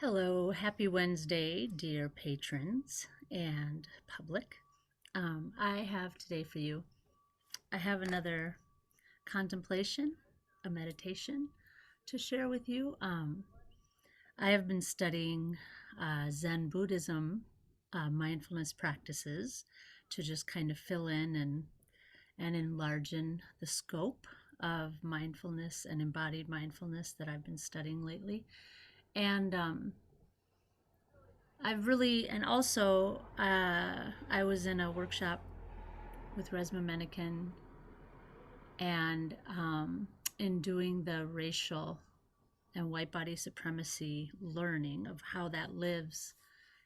Hello, happy Wednesday, dear patrons and public. I have today for you, I have another contemplation, a meditation to share with you. I have been studying Zen Buddhism mindfulness practices to just kind of fill in and enlarge the scope of mindfulness and embodied mindfulness that I've been studying lately. And and also, I was in a workshop with Resma Meniken, and in doing the racial and white body supremacy learning of how that lives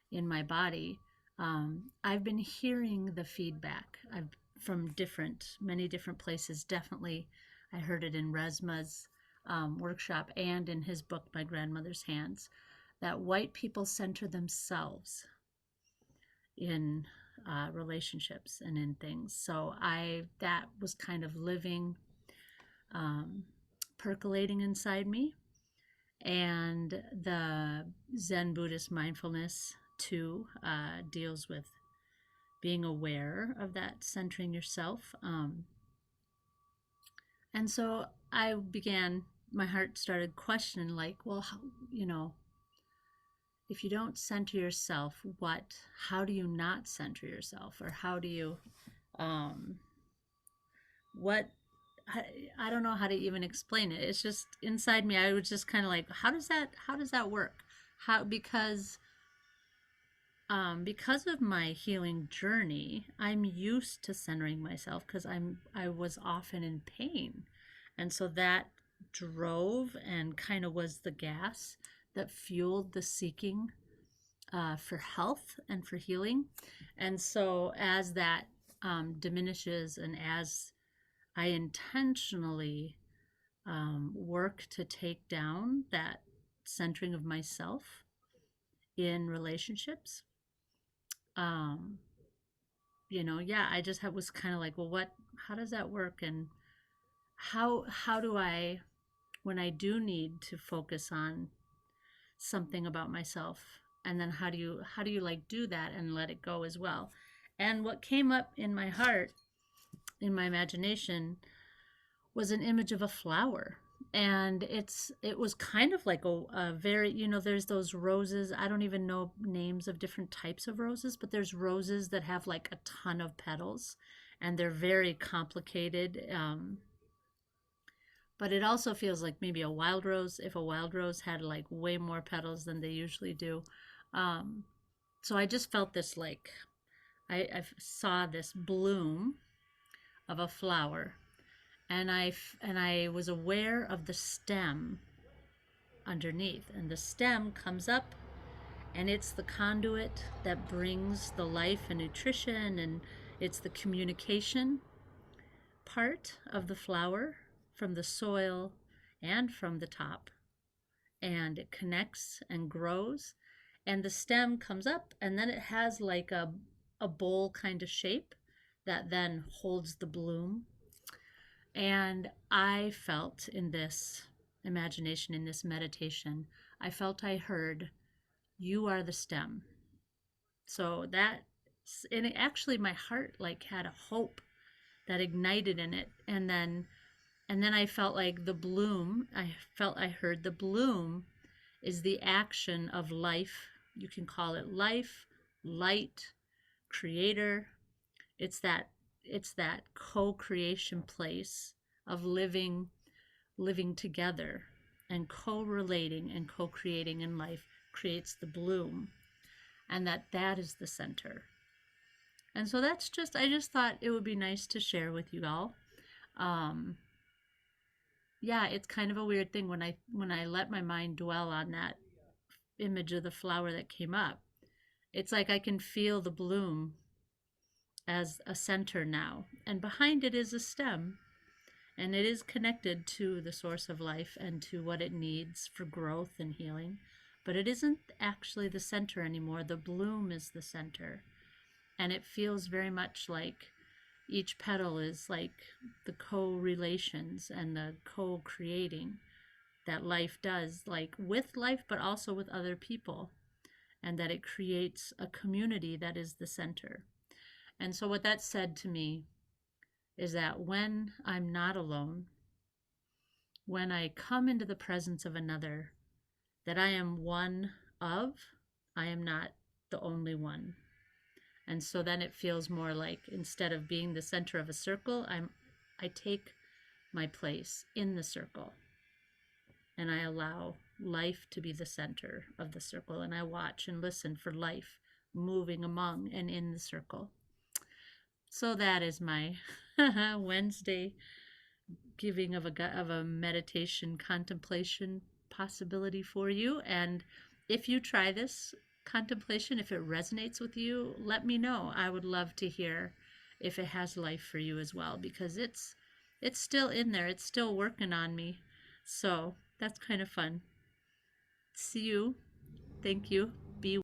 in my body, I've been hearing the feedback from many different places. Definitely, I heard it in Resma's workshop and in his book, My Grandmother's Hands, that white people center themselves in relationships and in things. So that was kind of living, um, percolating inside me. And the Zen Buddhist mindfulness too deals with being aware of that, centering yourself. And so my heart started questioning, like, well, if you don't center yourself, how do you not center yourself? Or how do you, um, what, I don't know how to even explain it. It's just inside me. I was just kind of like, how does that work? How, because of my healing journey, I'm used to centering myself because I was often in pain. And so that drove and kind of was the gas that fueled the seeking for health and for healing. And so as that diminishes, and as I intentionally work to take down that centering of myself in relationships, um, yeah, was kind of like, well, how does that work? And how do I, when I do need to focus on something about myself, and then how do you like do that and let it go as well? And what came up in my heart, in my imagination, was an image of a flower. And it was kind of like a very, there's those roses. I don't even know names of different types of roses, but there's roses that have like a ton of petals, and they're very complicated. But it also feels like maybe a wild rose, if a wild rose had like way more petals than they usually do. Um, so I just felt this, like, I saw this bloom of a flower, and I was aware of the stem underneath, and the stem comes up, and it's the conduit that brings the life and nutrition, and it's the communication part of the flower from the soil and from the top, and it connects and grows, and the stem comes up, and then it has like a bowl kind of shape that then holds the bloom. And I felt in this imagination, in this meditation, I felt I heard, you are the stem. So and actually my heart like had a hope that ignited in it. And then I felt like I heard the bloom is the action of life. You can call it life, light, creator. It's that it's that co-creation place of living together, and co-relating and co-creating in life creates the bloom, and that is the center. And so I just thought it would be nice to share with you all. um yeah, it's kind of a weird thing when I let my mind dwell on that image of the flower that came up. It's like I can feel the bloom as a center now, and behind it is a stem, and it is connected to the source of life and to what it needs for growth and healing. But it isn't actually the center anymore. The bloom is the center. And it feels very much like each petal is like the co relations and the co creating. that life does, like with life, but also with other people, and that it creates a community that is the center. And so, what that said to me is that when I'm not alone, when I come into the presence of another, that I am one of, I am not the only one. And so then it feels more like, instead of being the center of a circle, I take my place in the circle, and I allow life to be the center of the circle, and I watch and listen for life moving among and in the circle. So that is my Wednesday giving of a meditation contemplation possibility for you. And if you try this contemplation, if it resonates with you, let me know. I would love to hear if it has life for you as well, because it's still in there. It's still working on me. So that's kind of fun. See you. Thank you.